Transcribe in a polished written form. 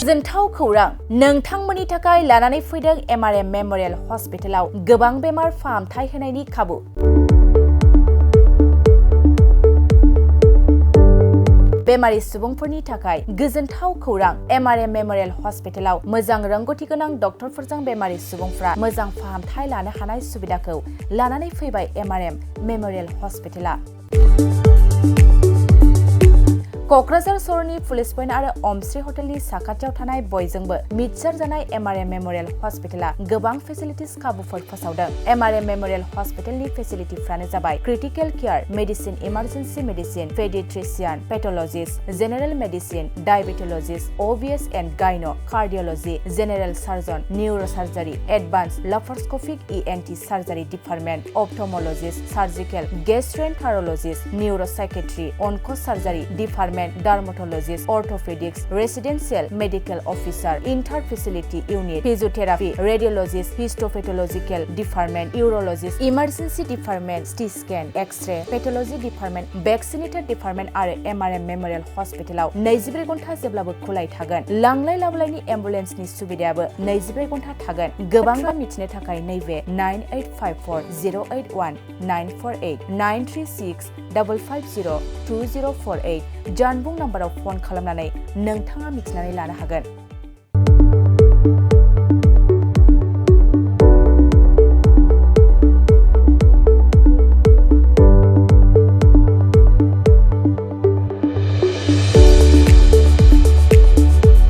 गोजोनथाव खौरां नोंथांमोननि थाखाय लानानै फैदों MRM मेमोरियेल हस्पिटालाव गोबां बेमार फाहामथाय होनायनि खाबु। बेमारि सुबुंफोरनि थाखाय गोजोनथाव खौरां MRM मेमोरियेल हस्पिटालाव मोजां रोंग'थि गोनां डक्टरफोरजों बेमारि सुबुंफ्रा मोजां फाहामथाय लानो हानाय सुबिदाखौ लानानै फैबाय MRM मेमोरियेल हस्पिटाला। क'क्राझार सहरनि पुलिस पइन्ट आरो अमश्री हटेलनि साखाथियाव थानाय बयजोंबो मिथिसार जानाय MRM मेमोरियेल हस्पिटाला गोबां फेसिलिटिस खाबुफोर फोसावदों। MRM मेमोरियेल हस्पिटालनि फेसिलिटिफ्रानो जाबाय critical care, medicine, emergency medicine, paediatrician, pathologist, general medicine, diabetologist, OBS and gynae, cardiology, general surgeon, neurosurgery, advance laparoscopic ENT surgery department, ophthalmologist, surgical, gastroenterologist, neuropsychiatry, onco surgery department, dermatologist, orthopaedics, residential medical officer, inter facility unit, physiotherapy, radiologist, histopathological department, urologist, emergency department, CT scan, X-ray, pathology department, vaccinator department आरो MRM memorial हस्पिटालाव 24 घन्टा जेब्लाबो खुलाय थागोन। लांलाय लाबोलायनि एम्बुलेन्सनि सुबिदायाबो 24 घन्टा थागोन। गोबां मिथिनो थाखाय नैबे 9854 081 948 936 550 2048 जानबुं नाम्बाराव फन खालामनानै नोंथाङा मिथिनानै लानो हागोन।